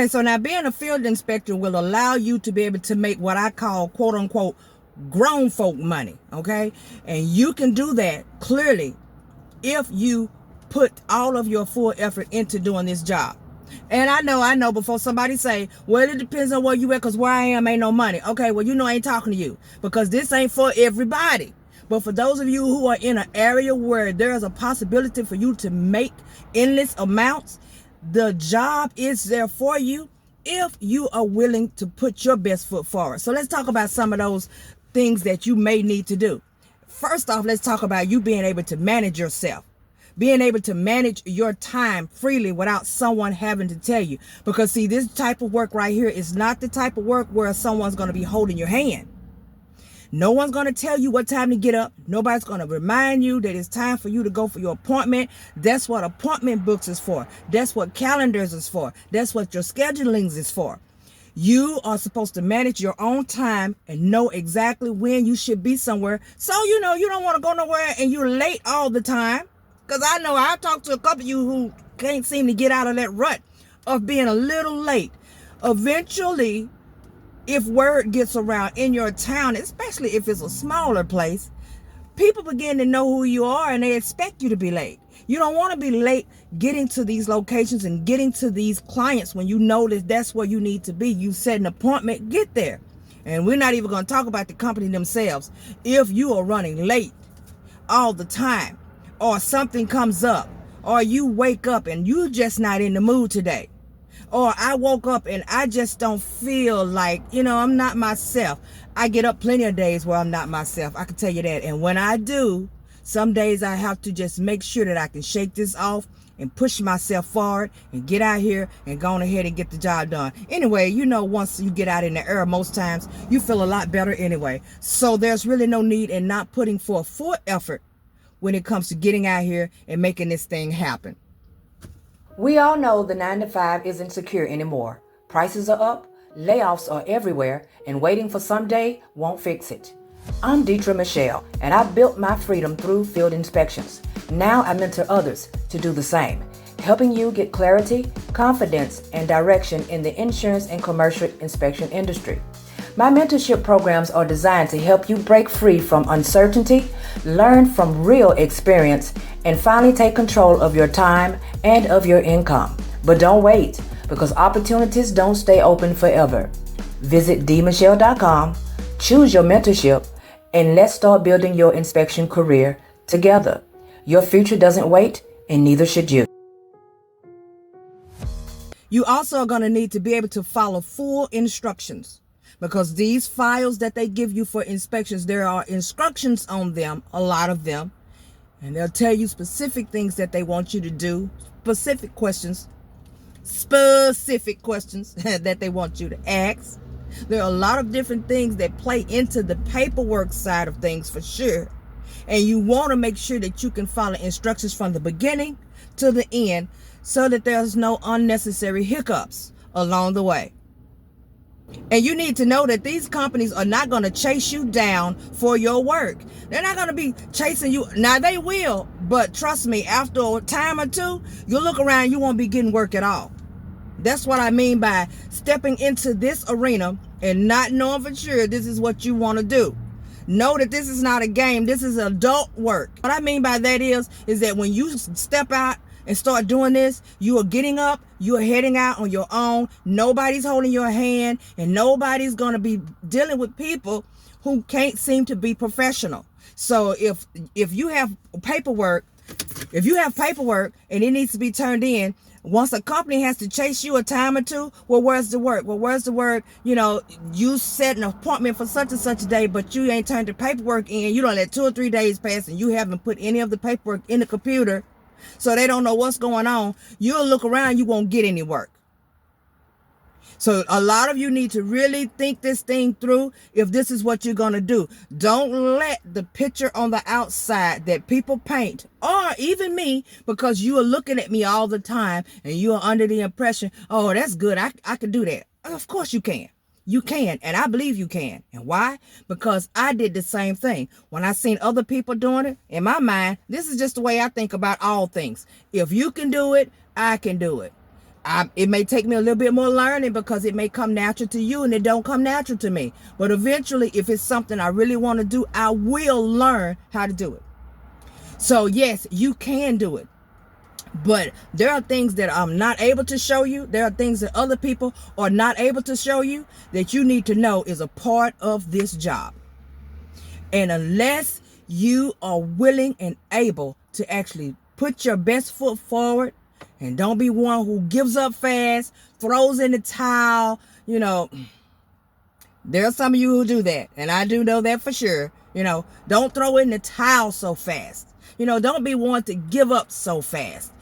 Okay, so now being a field inspector will allow you to be able to make what I call quote unquote grown folk money, okay? And you can do that clearly if you put all of your full effort into doing this job. And I know before somebody say, well, it depends on where you at, because where I am ain't no money. Okay, well, I ain't talking to you, because this ain't for everybody. But for those of you who are in an area where there is a possibility for you to make endless amounts, the job is there for you if you are willing to put your best foot forward. So let's talk about some of those things that you may need to do. First off, let's talk about you being able to manage yourself. Being able to manage your time freely without someone having to tell you. Because see, this type of work right here is not the type of work where someone's going to be holding your hand. No one's going to tell you what time to get up. Nobody's going to remind you that it's time for you to go for your appointment. That's what appointment books is for. That's what calendars is for. That's what your schedulings is for. You are supposed to manage your own time and know exactly when you should be somewhere. So, you don't want to go nowhere and you're late all the time. Because I know I've talked to a couple of you who can't seem to get out of that rut of being a little late. Eventually, if word gets around in your town, especially if it's a smaller place, people begin to know who you are and they expect you to be late. You don't want to be late getting to these locations and getting to these clients when you know that that's where you need to be. You set an appointment, get there. And we're not even going to talk about the company themselves. If you are running late all the time, or something comes up, or you wake up and you just not in the mood today, or I woke up and I just don't feel like, I'm not myself. I get up plenty of days where I'm not myself. I can tell you that. And when I do, some days I have to just make sure that I can shake this off and push myself forward and get out here and go on ahead and get the job done. Anyway, once you get out in the air, most times you feel a lot better anyway. So there's really no need in not putting forth full effort when it comes to getting out here and making this thing happen. We all know the 9 to 5 isn't secure anymore. Prices are up, layoffs are everywhere, and waiting for someday won't fix it. I'm Deetra Michelle, and I built my freedom through field inspections. Now I mentor others to do the same, helping you get clarity, confidence, and direction in the insurance and commercial inspection industry. My mentorship programs are designed to help you break free from uncertainty, learn from real experience, and finally take control of your time and of your income. But don't wait, because opportunities don't stay open forever. Visit dmichelle.com, choose your mentorship, and let's start building your inspection career together. Your future doesn't wait, and neither should you. You also are going to need to be able to follow full instructions, because these files that they give you for inspections, there are instructions on them, a lot of them, and they'll tell you specific things that they want you to do, specific questions that they want you to ask. There are a lot of different things that play into the paperwork side of things for sure. And you want to make sure that you can follow instructions from the beginning to the end so that there's no unnecessary hiccups along the way. And you need to know that these companies are not going to chase you down for your work. They're not going to be chasing you. Now, they will, but trust me, after a time or two, you'll look around, you won't be getting work at all. That's what I mean by stepping into this arena and not knowing for sure this is what you want to do. Know that this is not a game. This is adult work. What I mean by that is that when you step out and start doing this, you are getting up, you are heading out on your own. Nobody's holding your hand, and nobody's going to be dealing with people who can't seem to be professional. So if you have paperwork, and it needs to be turned in, once a company has to chase you a time or two, well, where's the work? Well, where's the work? You set an appointment for such and such a day, but you ain't turned the paperwork in. You don't let 2 or 3 days pass and you haven't put any of the paperwork in the computer, so they don't know what's going on. You'll look around, you won't get any work. So a lot of you need to really think this thing through if this is what you're going to do. Don't let the picture on the outside that people paint, or even me, because you are looking at me all the time and you are under the impression, oh, that's good, I can do that. Of course you can. You can, and I believe you can. And why? Because I did the same thing. When I seen other people doing it, in my mind, this is just the way I think about all things. If you can do it, I can do it. It may take me a little bit more learning because it may come natural to you and it don't come natural to me. But eventually, if it's something I really want to do, I will learn how to do it. So yes, you can do it. But there are things that I'm not able to show you. There are things that other people are not able to show you that you need to know is a part of this job. And unless you are willing and able to actually put your best foot forward, and don't be one who gives up fast, throws in the towel, there are some of you who do that. And I do know that for sure. Don't throw in the towel so fast. Don't be one to give up so fast.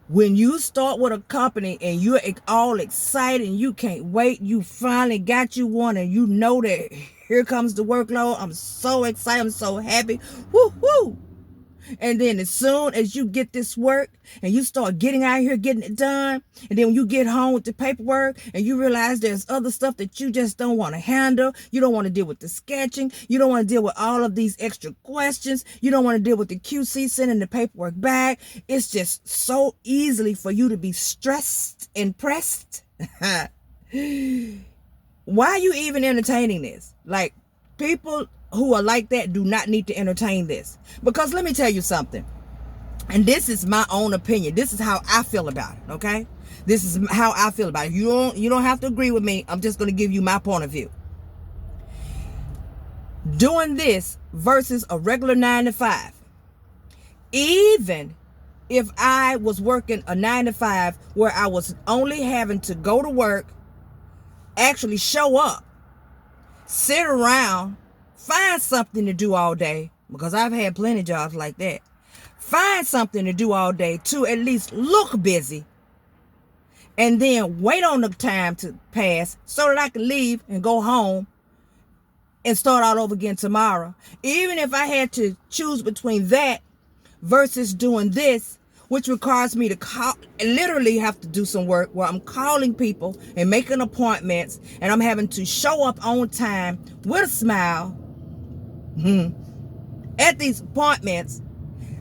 When you start with a company and you're all excited and you can't wait, you finally got you one and you know that here comes the workload. I'm so excited. I'm so happy. Woo-hoo. And then as soon as you get this work and you start getting out here, getting it done, and then when you get home with the paperwork and you realize there's other stuff that you just don't want to handle, you don't want to deal with the sketching, you don't want to deal with all of these extra questions, you don't want to deal with the QC sending the paperwork back. It's just so easily for you to be stressed and pressed. Why are you even entertaining this? Like, people who are like that do not need to entertain this. Because let me tell you something. And this is my own opinion. This is how I feel about it, okay? This is how I feel about it. You don't have to agree with me. I'm just going to give you my point of view. Doing this versus a regular 9 to 5. Even if I was working a 9 to 5 where I was only having to go to work, actually show up, sit around, find something to do all day, because I've had plenty of jobs like that. Find something to do all day to at least look busy, and then wait on the time to pass so that I can leave and go home and start all over again tomorrow. Even if I had to choose between that versus doing this, which requires me to literally have to do some work where I'm calling people and making appointments, and I'm having to show up on time with a smile at these appointments,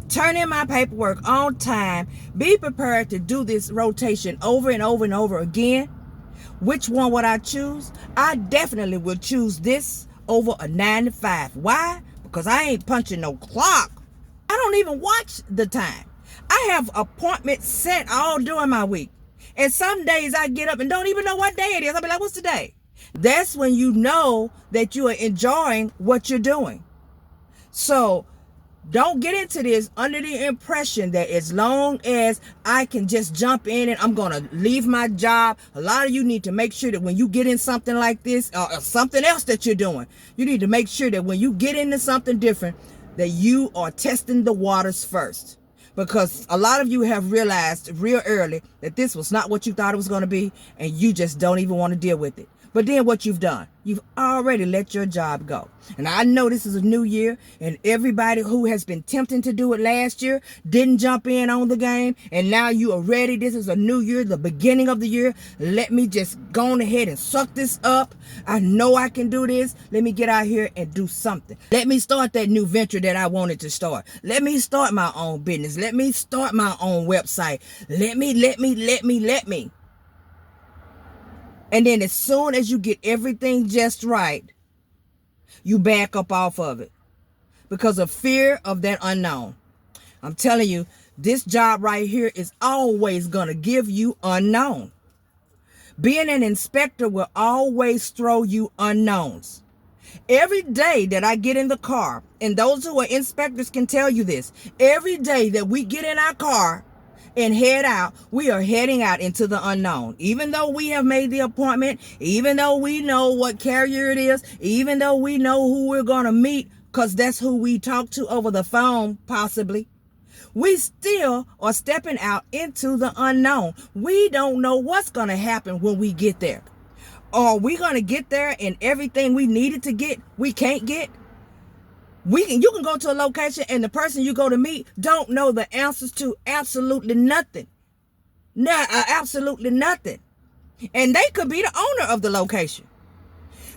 turn in my paperwork on time, be prepared to do this rotation over and over and over again. Which one would I choose? I definitely would choose this over a 9 to 5. Why? Because I ain't punching no clock. I don't even watch the time. I have appointments set all during my week. And some days I get up and don't even know what day it is. I'll be like, what's today? That's when you know that you are enjoying what you're doing. So don't get into this under the impression that as long as I can just jump in and I'm going to leave my job. A lot of you need to make sure that when you get in something like this or something else that you're doing, you need to make sure that when you get into something different, that you are testing the waters first. Because a lot of you have realized real early that this was not what you thought it was going to be, and you just don't even want to deal with it. But then what you've done, you've already let your job go. And I know this is a new year, and everybody who has been tempting to do it last year didn't jump in on the game, and now you are ready. This is a new year, the beginning of the year. Let me just go on ahead and suck this up. I know I can do this. Let me get out here and do something. Let me start that new venture that I wanted to start. Let me start my own business. Let me start my own website. Let me. And then as soon as you get everything just right, you back up off of it because of fear of that unknown. I'm telling you, this job right here is always going to give you unknown. Being an inspector will always throw you unknowns. Every day that I get in the car, and those who are inspectors can tell you this, every day that we get in our car and head out, we are heading out into the unknown. Even though we have made the appointment, even though we know what carrier it is, even though we know who we're going to meet, because that's who we talk to over the phone, possibly, we still are stepping out into the unknown. We don't know what's going to happen when we get there. Are we going to get there and everything we needed to get, we can't get? You can go to a location and the person you go to meet don't know the answers to absolutely nothing. Absolutely nothing. And they could be the owner of the location.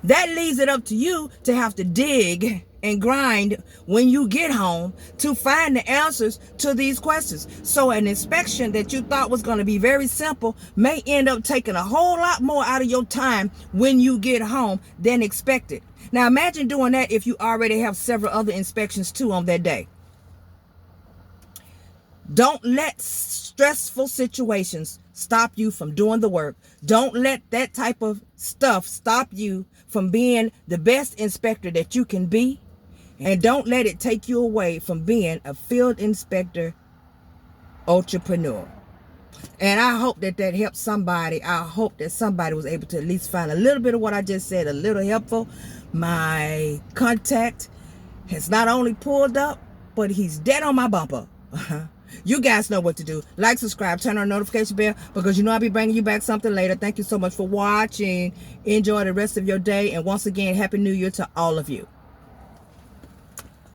That leaves it up to you to have to dig and grind when you get home to find the answers to these questions. So an inspection that you thought was going to be very simple may end up taking a whole lot more out of your time when you get home than expected. Now imagine doing that if you already have several other inspections too on that day. Don't let stressful situations stop you from doing the work. Don't let that type of stuff stop you from being the best inspector that you can be. And don't let it take you away from being a field inspector entrepreneur. And I hope that helps somebody. I hope that somebody was able to at least find a little bit of what I just said a little helpful. My contact has not only pulled up, but he's dead on my bumper. You guys know what to do. Like, subscribe, turn on the notification bell, because you know I'll be bringing you back something later. Thank you so much for watching. Enjoy the rest of your day. And once again, Happy New Year to all of you.